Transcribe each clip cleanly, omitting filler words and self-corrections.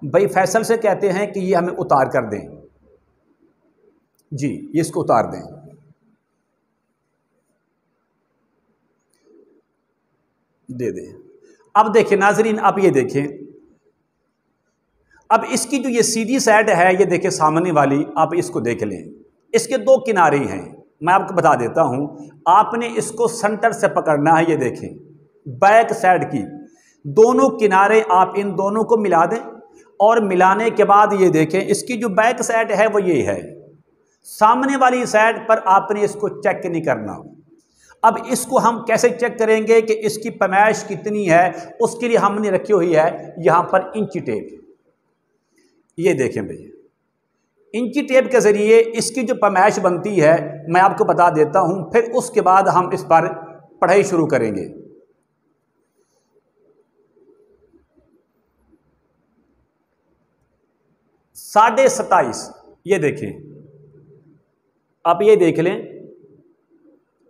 भाई फैसल से कहते हैं कि ये हमें उतार कर दें। जी, ये इसको उतार दें। दे दें। अब देखें नाजरीन, अब ये देखें, अब इसकी जो ये सीधी साइड है, ये देखें सामने वाली, आप इसको देख लें। इसके दो किनारे हैं, मैं आपको बता देता हूं। आपने इसको सेंटर से पकड़ना है। ये देखें बैक साइड की दोनों किनारे, आप इन दोनों को मिला दें और मिलाने के बाद ये देखें इसकी जो बैक साइड है वो ये है। सामने वाली साइड पर आपने इसको चेक नहीं करना। अब इसको हम कैसे चेक करेंगे कि इसकी पैमाइश कितनी है, उसके लिए हमने रखी हुई है यहां पर इंची टेप। ये देखें भाई, इंची टेप के जरिए इसकी जो पैमाइश बनती है मैं आपको बता देता हूं, फिर उसके बाद हम इस पर पढ़ाई शुरू करेंगे। 27.5, ये देखें, आप ये देख लें,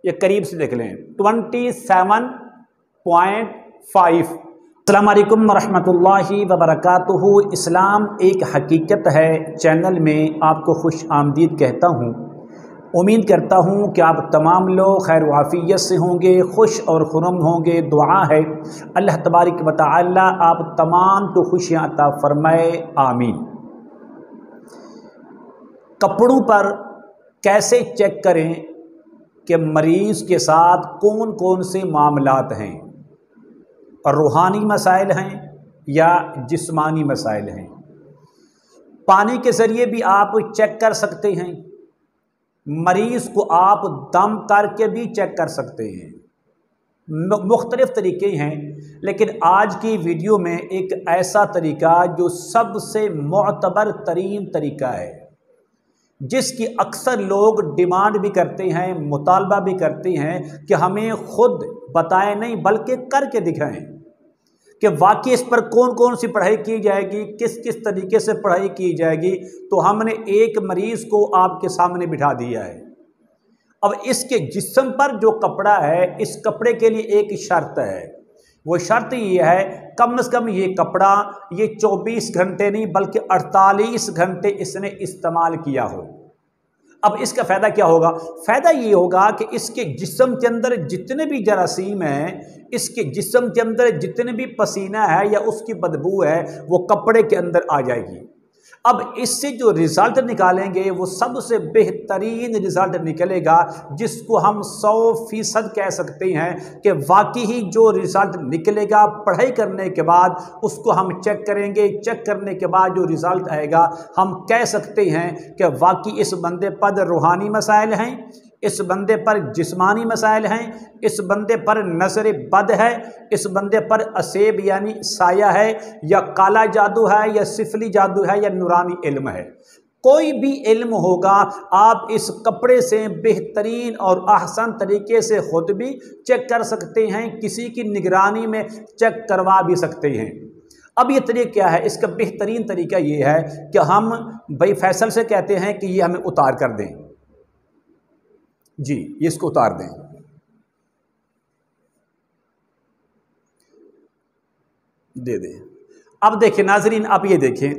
ये करीब से देख लें, 27.5। अस्सलाम वालेकुम रहमतुल्लाहि व बरकातुहू। इस्लाम एक हकीकत है चैनल में आपको खुश आमदीद कहता हूँ। उम्मीद करता हूँ कि आप तमाम लोग खैर वाफियत से होंगे, खुश और खुरम होंगे। दुआ है अल्लाह तबारक व तआला आप तमाम को खुशियाँ अता फरमाए, आमीन। कपड़ों पर कैसे चेक करें कि मरीज़ के साथ कौन कौन से मामलात हैं, और रूहानी मसाइल हैं या जिस्मानी मसाइल हैं। पानी के ज़रिए भी आप चेक कर सकते हैं, मरीज़ को आप दम करके भी चेक कर सकते हैं। मुख्तलिफ़ तरीके हैं, लेकिन आज की वीडियो में एक ऐसा तरीका जो सबसे मोतबर तरीन तरीका है, जिसकी अक्सर लोग डिमांड भी करते हैं, मुतालबा भी करते हैं कि हमें खुद बताएं नहीं बल्कि करके दिखाएं कि वाकई इस पर कौन कौन सी पढ़ाई की जाएगी, किस किस तरीके से पढ़ाई की जाएगी। तो हमने एक मरीज़ को आपके सामने बिठा दिया है। अब इसके जिस्म पर जो कपड़ा है, इस कपड़े के लिए एक शर्त है। वो शर्त ये है कम से कम ये कपड़ा ये 24 घंटे नहीं बल्कि 48 घंटे इसने इस्तेमाल किया हो। अब इसका फ़ायदा क्या होगा? फ़ायदा ये होगा कि इसके जिस्म के अंदर जितने भी जरासीम हैं, इसके जिस्म के अंदर जितने भी पसीना है या उसकी बदबू है, वो कपड़े के अंदर आ जाएगी। अब इससे जो रिज़ल्ट निकालेंगे वो सबसे बेहतरीन रिज़ल्ट निकलेगा, जिसको हम 100% कह सकते हैं कि वाकई ही जो रिज़ल्ट निकलेगा पढ़ाई करने के बाद उसको हम चेक करेंगे। चेक करने के बाद जो रिज़ल्ट आएगा हम कह सकते हैं कि वाकई इस बंदे पर रूहानी मसाइल हैं, इस बंदे पर जिस्मानी मसाइल हैं, इस बंदे पर नज़र बद है, इस बंदे पर असेब यानी साया है, या काला जादू है, या सिफली जादू है, या नूरानी इल्म है। कोई भी इल्म होगा, आप इस कपड़े से बेहतरीन और आसान तरीके से खुद भी चेक कर सकते हैं, किसी की निगरानी में चेक करवा भी सकते हैं। अब ये तरीका क्या है? इसका बेहतरीन तरीका ये है कि हम भाई फैसल से कहते हैं कि ये हमें उतार कर दें। जी, ये इसको उतार दें। दे दें। अब देखें नाजरीन, आप ये देखें,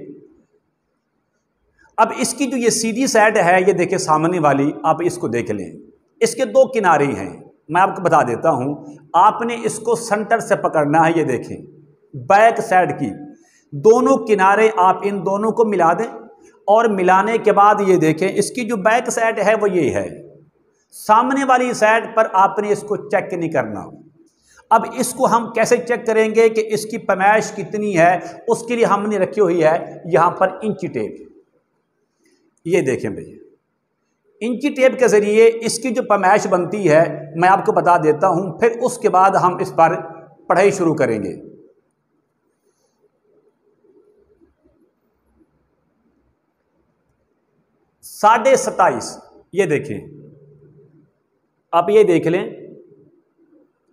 अब इसकी जो ये सीधी साइड है, ये देखें सामने वाली, आप इसको देख लें। इसके दो किनारे हैं, मैं आपको बता देता हूं। आपने इसको सेंटर से पकड़ना है। ये देखें बैक साइड की दोनों किनारे, आप इन दोनों को मिला दें और मिलाने के बाद ये देखें इसकी जो बैक साइड है वो ये है। सामने वाली साइड पर आपने इसको चेक नहीं करना। अब इसको हम कैसे चेक करेंगे कि इसकी पैमाइश कितनी है, उसके लिए हमने रखी हुई है यहां पर इंची टेप। ये देखें भाई, इंची टेप के जरिए इसकी जो पैमाइश बनती है मैं आपको बता देता हूं, फिर उसके बाद हम इस पर पढ़ाई शुरू करेंगे। 27.5, ये देखें, आप ये देख लें,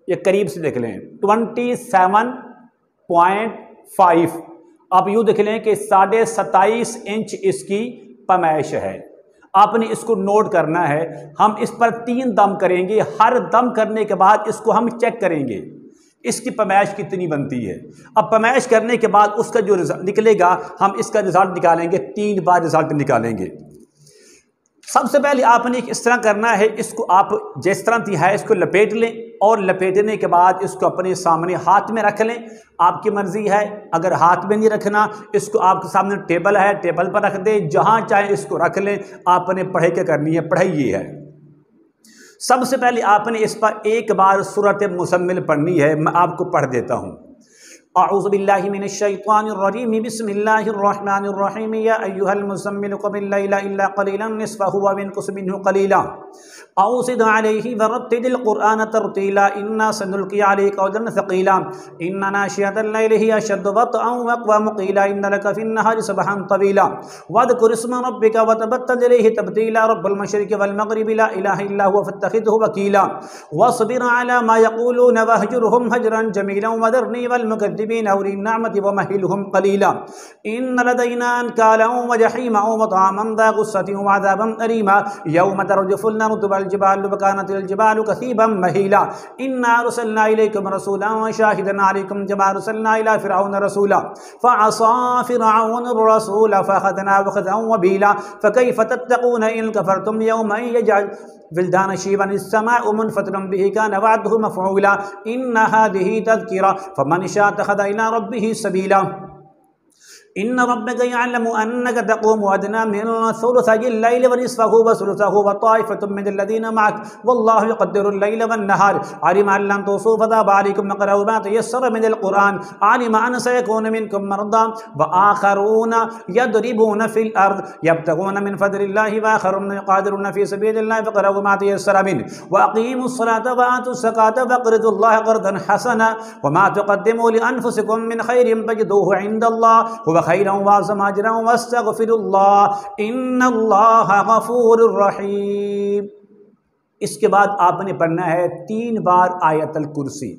ये करीब से देख लें, 27.5। आप यूँ देख लें कि 27.5 इंच इसकी पैमाइश है। आपने इसको नोट करना है। हम इस पर 3 दम करेंगे, हर दम करने के बाद इसको हम चेक करेंगे। اس کی پیمائش کتنی بنتی ہے۔ اب پیمائش کرنے کے بعد اس کا جو رزلٹ نکلے گا، ہم اس کا رزلٹ نکالیں گے، 3 بار رزلٹ نکالیں گے۔ سب سے پہلے آپ نے اس طرح کرنا ہے، اس کو آپ جس طرح تہائی اس کو لپیٹ لیں، اور لپیٹنے کے بعد اس کو اپنے سامنے ہاتھ میں رکھ لیں۔ آپ کی مرضی ہے، اگر ہاتھ میں نہیں رکھنا، اس کو آپ کے سامنے ٹیبل ہے، ٹیبل پر رکھ دیں، جہاں چاہیں اس کو رکھ لیں۔ آپ نے پڑھائی کیا کرنی ہے، پڑھائی یہ ہے، سب سے پہلے آپ نے اس پر ایک بار سورۃ مزمل پڑھنی ہے۔ میں آپ کو پڑھ دیتا ہوں۔ اعوذ باللہ من الشیطان الرجیم، بسم اللہ الرحمن الرحیم، یا ایھا المزمل قم اللیل الا قلیلا نصفہ وانقص منہ قلیلا او زد علیہ ورتل القرآن ترتیلا انا سنلقی علیک قولا ثقیلا ان ناشئۃ اللیل ہی اشد وطئا واقوم قیلا ان لک فی النہار سبحا طویلا واذکر اسم ربک وتبتل الیہ تبتیلا رب المشرق والمغرب لا الہ الا هو فاتخذہ وکیلا واصبر علی ما یقولون واہجرہم ہجرا جمیلا وذرنی والمکذبین اولی النعمۃ ومہلہم قلیلا ان لدینا انکالا وجحیما وطعاما ذا غصۃ وعذابا الیما یوم ترجف الارض والجبال وكانت الجبال كثيبا مهيلا إنا أرسلنا إليكم رسولا شاهدا عليكم كما أرسلنا إلى فرعون رسولا فعصى فرعون الرسول فأخذناه أخذا وبيلا فكيف تتقون إن كفرتم يوما يجعل ولدان شيبا السماء منفطر به كان وعده مفعولا إن هذه تذكرة فمن شاء اتخذ إلى ربه سبيلا ان ربک یعلم انک تقوم ادنی من ثلثی اللیل ونصفه وثلثه وطائفة من الذین معك واللہ یقدر اللیل والنہار علم ان لن تحصوا فتاب علیکم فاقرؤوا ما تیسر من القرآن علم ان سیکون منکم مرضی وآخرون یضربون فی الارض یبتغون من فضل اللہ وآخرون یقاتلون فی سبیل اللہ فاقرؤوا ما تیسر منه واقیموا الصلاة وآتوا الزکاة واقرضوا اللہ قرضا حسنا وما تقدموا لانفسکم من خیر تجدوه عند اللہ هو خیرا واعظم اجرا واستغفر اللہ ان اللہ غفور الرحیم۔ اس کے بعد آپ نے پڑھنا ہے 3 بار آیت الکرسی۔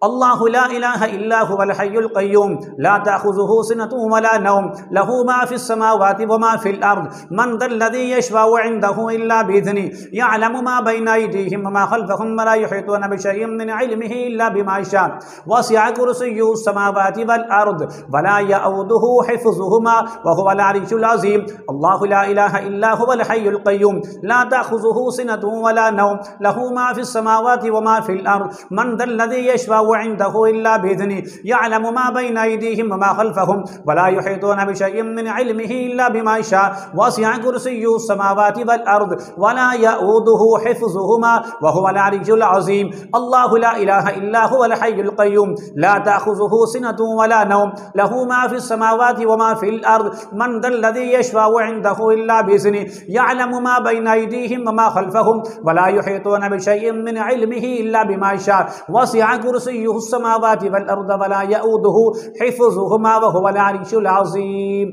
اللہ لا الہ الا هو الحی القیوم لا تأخذه سنة ولا نوم له ما في السماوات وما في الأرض من ذا الذي يشفع عنده إلا بإذنه يعلم ما بين أيديهم وما خلفهم ولا يحيطون بشيء من علمه إلا بما شاء وسع كرسيه السماوات والأرض ولا يؤوده حفظهما وهو العلي العظيم الله لا إله إلا هو الحي القيوم لا تأخذه سنة ولا نوم له ما في السماوات وما في الأرض من ذا الذي يشفع عنده إلا بإذنه يعلم ما بين أيديهم وما خلفهم ولا يحيطون بشيء من علمه إلا بما شاء وسع كرسيه السماوات والأرض ولا يؤوده حفظهما وهو العلي العظيم الله لا إله إلا هو الحي القيوم لا تأخذه سنة ولا نوم له ما في السماوات وما في الأرض من ذا الذي يشفع عنده إلا بإذنه يعلم ما بين أيديهم وما خلفهم ولا يحيطون بشيء من علمه إلا بما شاء وسع كرسيه السماوات والارض ولا يؤوده حفظهما وهو العلي العظيم۔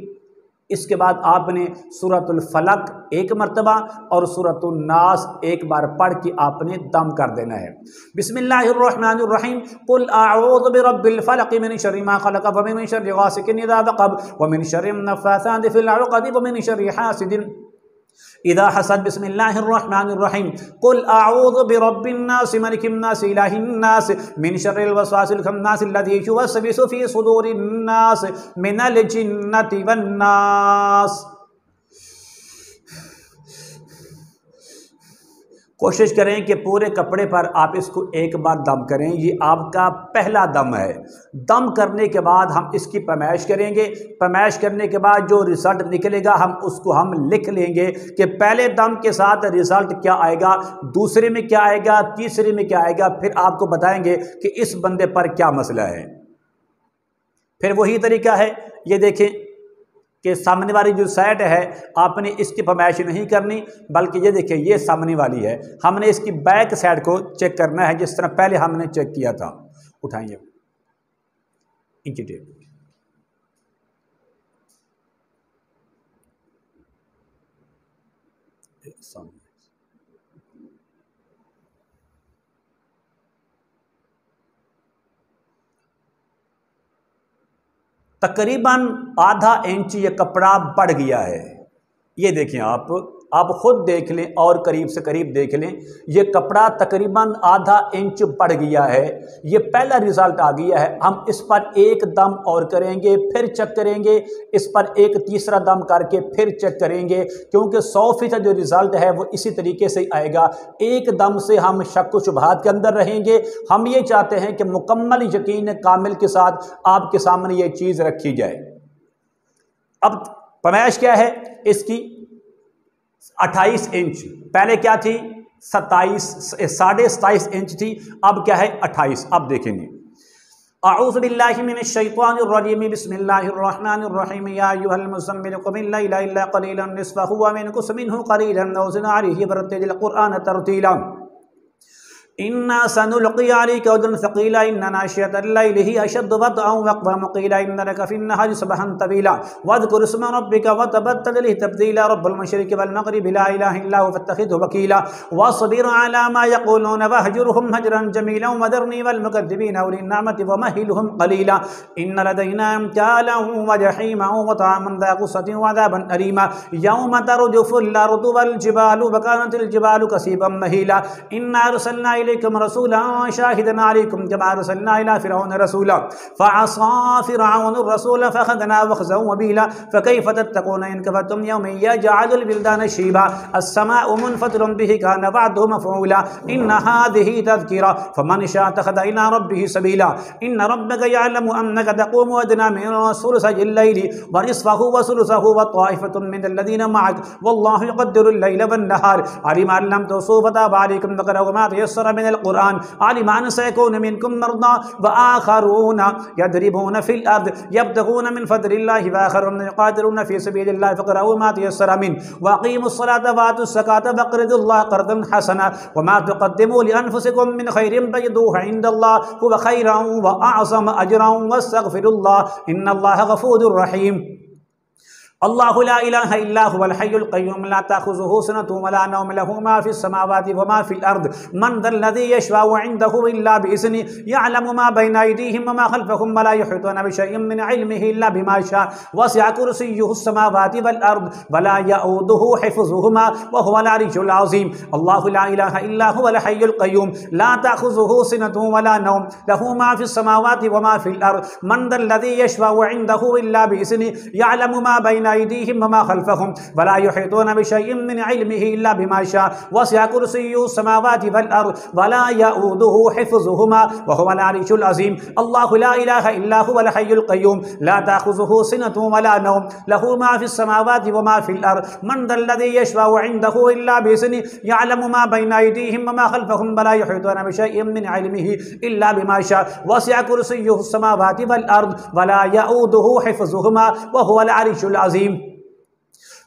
اس کے بعد آپ نے سورۃ الفلق 1 مرتبہ اور سورۃ الناس 1 بار پڑھ کے آپ نے دم کر دینا ہے۔ بسم اللہ الرحمن الرحیم قل اعوذ برب الفلق من شر ما خلق ومن شر غاسق اذا وقب ومن شر النفاثات في العقد ومن شر حاسد اذا حسد بسم اللہ الرحمن الرحیم قل اعوذ برب الناس ملک الناس الہ الناس من شر الوسواس الخناس الذی یوسوس فی صدور الناس من الجنۃ والناس۔ کوشش کریں کہ پورے کپڑے پر آپ اس کو 1 بار دم کریں، یہ آپ کا پہلا دم ہے۔ دم کرنے کے بعد ہم اس کی پیمائش کریں گے، پیمائش کرنے کے بعد جو رزلٹ نکلے گا اس کو ہم لکھ لیں گے کہ پہلے دم کے ساتھ رزلٹ کیا آئے گا، دوسرے میں کیا آئے گا، تیسرے میں کیا آئے گا، پھر آپ کو بتائیں گے کہ اس بندے پر کیا مسئلہ ہے۔ پھر وہی طریقہ ہے، یہ دیکھیں کہ سامنے والی جو سائڈ ہے آپ نے اس کی پیمائش نہیں کرنی، بلکہ یہ دیکھیں یہ سامنے والی ہے، ہم نے اس کی بیک سائڈ کو چیک کرنا ہے جس طرح پہلے ہم نے چیک کیا تھا۔ اٹھائیے انچی ٹیپ، تقریباً ½ انچ یہ کپڑا بڑھ گیا ہے۔ یہ دیکھیں آپ آپ خود دیکھ لیں اور قریب سے قریب دیکھ لیں، یہ کپڑا تقریباً آدھا انچ بڑھ گیا ہے، یہ پہلا رزلٹ آ گیا ہے۔ ہم اس پر ایک دم اور کریں گے، پھر چیک کریں گے، اس پر ایک تیسرا دم کر کے پھر چیک کریں گے، کیونکہ 100% جو رزلٹ ہے وہ اسی طریقے سے آئے گا۔ ایک دم سے ہم شک و شبہات کے اندر رہیں گے۔ ہم یہ چاہتے ہیں کہ مکمل یقین کامل کے ساتھ آپ کے سامنے یہ چیز رکھی جائے۔ اب پیمائش کیا ہے اس کی؟ 28 انچ، پہلے کیا تھی؟ 27.5 انچ تھی، اب کیا ہے؟ 28۔ اب دیکھیں گے، اعوذ باللہ من الشیطان الرجیم، بسم اللہ الرحمن الرحیم، یا ایھا المزمل قم اللیل الا قلیلا نصفہ وانقص منہ قلیلا او زد علیہ ورتل القرآن ترتیلا انا سنلقی علیک قولا ثقیلا ان ناشئۃ اللیل ہی اشد وطئا واقوم قیلا ان لک فی النہار سبحا طویلا واذکر اسم ربک وتبتل الیہ تبتیلا رب المشرق والمغرب لا الہ الا هو فاتخذه وکیلا واصبر علی ما یقولون واہجرهم ہجرا جمیلا وذرنی والمکذبین اولی النعمۃ ومہلهم قلیلا ان لدینا انکالا وجحیما وطعاما ذا غصۃ وعذابا الیما یوم ترجف الارض والجبال وکانت الجبال کثیبا مہیلا انا ارسلنا إليكم رسولا شاهدا عليكم كما أرسلنا إلى فرعون رسولا فعصى فرعون الرسول فأخذناه أخذا وبيلا فكيف تتقون إن كفرتم يوما يجعل البلدان شيبا السماء منفطر به كان وعده مفعولا إن هذه تذكرة فمن شاء اتخذ إلى ربه سبيلا إن ربك يعلم أنك تقوم أدنى من ثلثي الليل ونصفه وثلثه وطائفة من الذين معك والله يقدر الليل والنهار علم أن لم تحصوا فتاب عليكم فاقرؤوا ما تيسر من القرآن علم أن سيكون منكم مرضى وآخرون يضربون في الأرض يبتغون من فضل الله وآخرون يقاتلون في سبيل الله فاقرؤوا ما تيسر منه وأقيموا الصلاة وآتوا الزكاة واقرضوا الله قرضا حسنا وما تقدموا لأنفسكم من خير تجدوه عند الله هو خيرا وأعظم أجرا واستغفروا الله إن الله غفور رحيم اللہ لا الہ الا هو الحی القیوم لا تأخذه سنة ولا نوم له ما في السماوات وما في الأرض من ذا الذي يشفع عنده إلا بإذنه يعلم ما بين أيديهم وما خلفهم ولا يحيطون بشيء من علمه إلا بما شاء وسع كرسيه السماوات والأرض ولا يؤوده حفظهما وهو العلي العظيم الله لا إله إلا هو الحي القيوم لا تأخذه سنة ولا نوم له ما في السماوات وما في الأرض من ذا الذي يشفع عنده إلا بإذنه يعلم ما بين أيديهم وما خلفهم ولا يحيطون بشيء من علمه إلا بما شاء وسع كرسيه السماوات والأرض ولا يؤوده حفظهما وهو العلي العظيم الله لا إله إلا هو الحي القيوم لا تأخذه سنة ولا نوم له ما في السماوات وما في الأرض من ذا الذي يشفع عنده إلا بإذنه يعلم ما بين أيديهم وما خلفهم ولا يحيطون بشيء من علمه إلا بما شاء وسع كرسيه السماوات والأرض ولا يؤوده حفظهما وهو العلي العظيم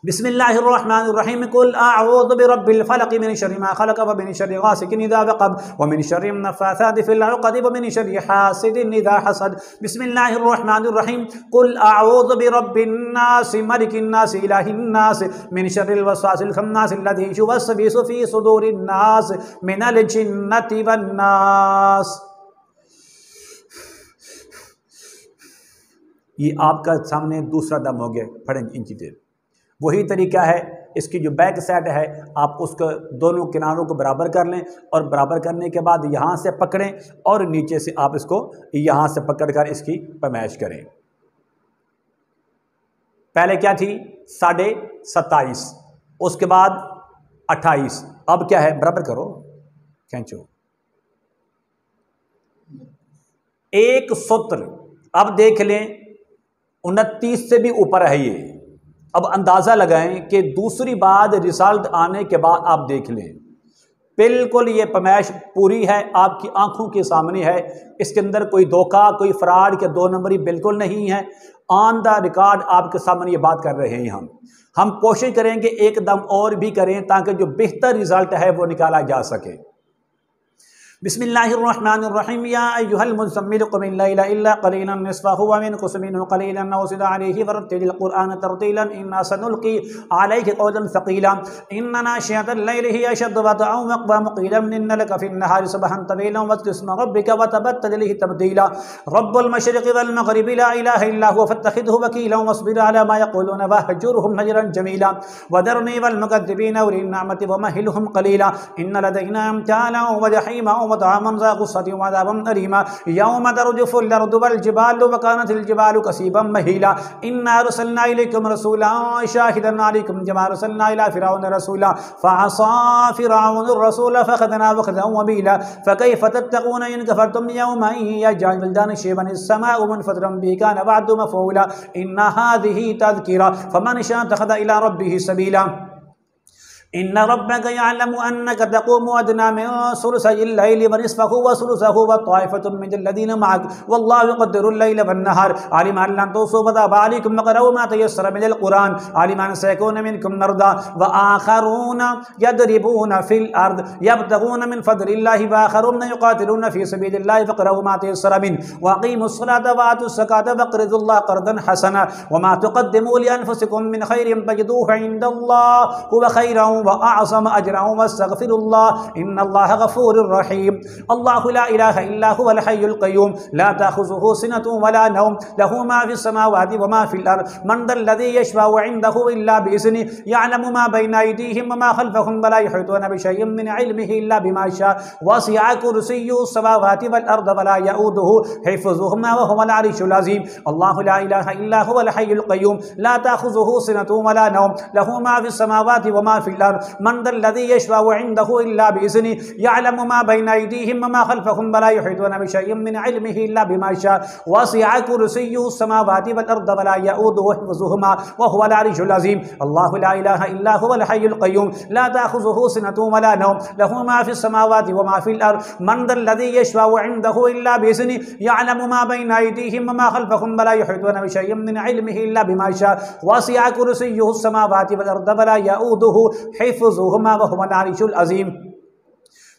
بسم اللہ الرحمن الرحیم قل اعوذ برب الفلق من شر ما خلق ومن شر غاسق اذا وقب ومن شر النفاثات في العقد ومن شر حاسد اذا حسد بسم اللہ الرحمن الرحیم قل اعوذ برب الناس ملک الناس الہ الناس من شر الوسواس الخناس الذي يوسوس في صدور الناس من الجنة والناس۔ یہ آپ کا سامنے دوسرا دم ہو گیا، پڑھیں انچی دیر۔ وہی طریقہ ہے، اس کی جو بیک سائڈ ہے آپ اس کو دونوں کناروں کو برابر کر لیں اور برابر کرنے کے بعد یہاں سے پکڑیں اور نیچے سے آپ اس کو یہاں سے پکڑ کر اس کی پیمائش کریں۔ پہلے کیا تھی؟ 27.5، اس کے بعد 28، اب کیا ہے؟ برابر کرو، کھینچو، ایک سطر۔ اب دیکھ لیں 29 سے بھی اوپر ہے یہ۔ اب اندازہ لگائیں کہ دوسری بار رزلٹ آنے کے بعد آپ دیکھ لیں، بالکل یہ پیمائش پوری ہے، آپ کی آنکھوں کے سامنے ہے، اس کے اندر کوئی دھوکہ، کوئی فراڈ کے 2 نمبری بالکل نہیں ہے۔ آن دا ریکارڈ آپ کے سامنے یہ بات کر رہے ہیں۔ ہم کوشش کریں گے ایک دم اور بھی کریں تاکہ جو بہتر رزلٹ ہے وہ نکالا جا سکے۔ बिस्मिल्लाहिर्रहमानिर्रहीम या अय्युहल मुज़म्मिल क़ुमिल लैला इल्ला क़लीलन निस्फ़हु व मिनक़ुस मिन्हु क़लीलन औ ज़िद अलैहि वरत्तिलिल क़ुरआन तरतीलन इन्ना सनुल्क़ी अलैका क़ौलन सक़ीला इन्ना नाशिअतल लैलि हिय अशद्दु वतअन व अक़वामु क़ीलन इन्न लका फ़िन्नहारि सबहन तवीलन वज़्कुर इस्मा रब्बिका वतबत्तल इलैहि तब्दीला रब्बुल मशरिक़ि वल मग़रिबि ला इलाहा इल्ला हुवा फ़त्तख़िज़हु वकीलन वस्बिर अला मा यक़ूलून वहजुरहुम हजरन जमीला वदरनी वल मुकद्दिबीन उली निअमति वमहिलहुम क़लीला इन्न लदैना अमतालन व जहीमा वतअमन ज़ा ग़ुस्सतिन वअज़ाबन अलीमा यौम तर्जुफ़ुल अर्दु वल जिबालु व कानतिल जिबालु कसीबन महीला इन्ना अरसलना इलैकुम रसूलन शाहिदन अलैकुम कमा अरसलना इला फ़िरऔन रसूला फ़असा फ़िरऔन रसूल फ़अख़ज़नाहु अख़ज़न वबीला फ़कैफ़ तत्तक़ून इन कफ़रतुम यौमन यजअलुल विल्दान शियबन इस्समाउ मुनफ़तिरन बिही कान वअदुहु मफ़ऊला इन्ना हाज़िही तज़किरा फ़मन शाअ इत्तख़ज़ इला रब्बिही सबीला इन्ना रब्बका यअलमु अन्नका तक़ूमु अदना मिन सुलुसैल लैलि व निस्फ़हु व सुलुसहु व ताइफ़तुम मिनल्लज़ीना मअक वल्लाहु यक़द्दिरुल लैल वन्नहार अलिम अन लन तुहसूहु फ़ताबा अलैकुम फ़क़रऊ मा तयस्सरा मिनल क़ुरआन अलिम अन सयकूनु मिनकुम मर्दा व आख़रून यदरिबून फ़िल अर्द यब्तग़ून मिन फ़ज़लिल्लाहि व आख़रून युक़ातिलून फ़ी सबीलिल्लाहि फ़क़रऊ मा तयस्सरा मिन्हु व अक़ीमुस्सलाता व आतुज़ ज़काता वक़रिज़ुल्लाह क़र्ज़न हसना व मा तुक़द्दिमू लिअन्फ़ुसिकुम मिन ख़ैरिन तजिदूहु इंदल्लाह हुव ख़ैरन व अअज़म अजरन वस्तग़फ़िरुल्लाह इन्नल्लाह गफ़ूरुर रहीम अल्लाहु ला इलाहा इल्ला हुवल हय्युल क़य्यूम ला तअख़ुज़ुहु सिनतुन वला नौम लहु मा फ़िस समावाति व मा फ़िल अर्ज़ मन ज़ल्लज़ी यशफ़अउ इंदहु इल्ला बिइज़्निहि यअलमु मा बैना अयदीहिम व मा ख़ल्फ़हुम व ला युहीतूना बिशैइन मिन इल्मिहि इल्ला बिमा शाअ वसिअ कुर्सियुहु समावाति वल अर्ज़ व ला यऊदुहु हिफ़्ज़ुहुमा व हुवल अरिश्शुल अज़ीम अल्लाहु ला इलाहा इल्ला हुवल हय्युल क़य्यूम ला तअख़ुज़ुहु सिनतुन वला नौम लहु मा फ़िस समावाति व मा फ़िल अर्ज़ मन ज़ल्लज़ी यशफ़अउ इंदहु इल्ला बिइज़्निहि यअलमु मा बैना अयदीहिम व मा ख़ल्फ़हुम व ला युहीतूना बिशैइन मिन इल्मिहि इल्ला बिमा शाअ वसिअ कुर्सियुहु समावाति वल अर्ज़ व ला यऊदुहु हिफ़्ज़ुहुमा व हुवल अरिश्शुल अज़ीम अल्लाहु ला इलाहा इल्ला हुवल हय्युल क़य्यूम ला तअख़ुज़ुहु सिनतुन वला नौम लहु मा फ़िस समावाति व मा फ़िल अर्ज़ मन ज़ल्लज़ी यशफ़अउ इंदहु इल्ला बिइज़्निहि यअलमु मा बैना अयदीहिम व मा ख़ल्फ़हुम व ला युहीतूना बिशैइन मिन इल्मिहि इल्ला बिमा शाअ वसिअ कुर्सियुहु समावाति वल अर्ज़ व ला यऊदुहु हिफ़्ज़ुहुमा व हुवल अरिश्शुल अज़ीम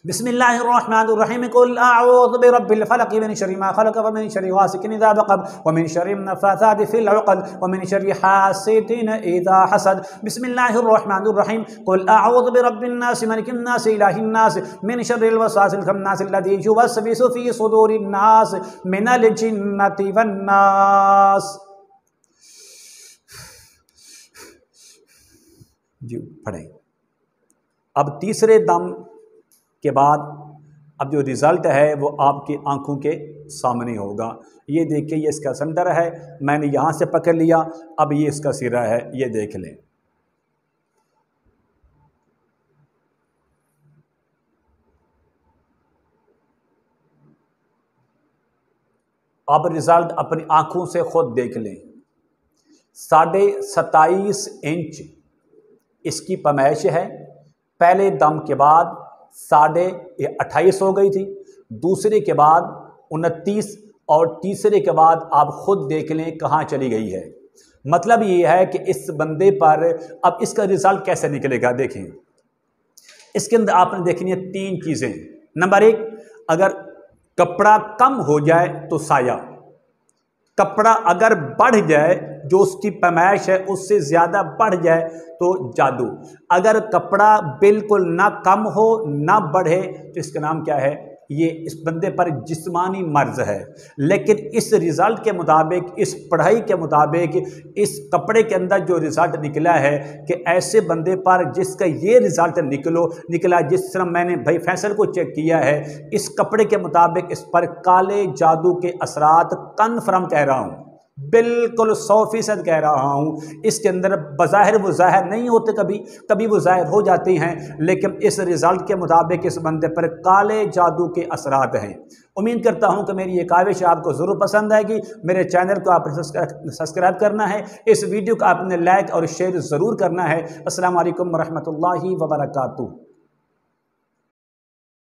बिस्मिल्लाहिर्रहमानिर्रहीम कुल अऊज़ु बिरब्बिल फलक़ मिन शर्रि मा ख़लक़ व मिन शर्रि गासिकिन इज़ा वक़ब व मिन शर्रि नफ़्फ़ासाति फ़िल उक़द व मिन शर्रि हासिदिन इज़ा हसद बिस्मिल्लाहिर्रहमानिर्रहीम कुल अऊज़ु बिरब्बिन नास मलिकिन नास इलाहिन नास मिन शर्रिल वस्वासिल ख़न्नास अल्लज़ी युवस्विसु फ़ी सुदूरिन नास मिनल जिन्नति वन नास। जी पढ़ें। अब तीसरे दम के बाद अब जो रिज़ल्ट है वो आपकी आंखों के सामने होगा। ये देखिए, ये इसका सेंटर है, मैंने यहाँ से पकड़ लिया, अब ये इसका सिरा है, ये देख लें। अब रिज़ल्ट अपनी आंखों से खुद देख लें। 27.5 इंच इसकी पैमाइश है। पहले दम के बाद 28.5 हो गई थी, दूसरे के बाद 29 और तीसरे के बाद आप खुद देख लें कहाँ चली गई है। मतलब ये है कि इस बंदे पर अब इसका रिज़ल्ट कैसे निकलेगा। देखें, इसके अंदर आपने देखनी है 3 चीज़ें। नंबर 1, अगर कपड़ा कम हो जाए तो साया, कपड़ा अगर बढ़ जाए, जो उसकी पैमाइश है उससे ज़्यादा बढ़ जाए तो जादू, अगर कपड़ा बिल्कुल ना कम हो ना बढ़े तो इसका नाम क्या है, ये इस बंदे पर जिस्मानी मर्ज़ है। लेकिन इस रिज़ल्ट के मुताबिक, इस पढ़ाई के मुताबिक, इस कपड़े के अंदर जो रिज़ल्ट निकला है कि ऐसे बंदे पर जिसका ये रिज़ल्ट निकला, जिस तरह मैंने भाई फैसल को चेक किया है, इस कपड़े के मुताबिक इस पर काले जादू के असरात कन्फर्म कह रहा हूँ, बिल्कुल 100% कह रहा हूँ। इसके अंदर बज़ाहिर वो ज़ाहिर नहीं होते, कभी वो ज़ाहिर हो जाते हैं, लेकिन इस रिज़ल्ट के मुताबिक इस बंदे पर काले जादू के असरात हैं। उम्मीद करता हूँ कि मेरी ये काविश आपको ज़रूर पसंद आएगी। मेरे चैनल को आपने सब्सक्राइब करना है, इस वीडियो को आपने लाइक और शेयर ज़रूर करना है। अस्सलामु अलैकुम वरहमतुल्लाहि वबरकातुहू।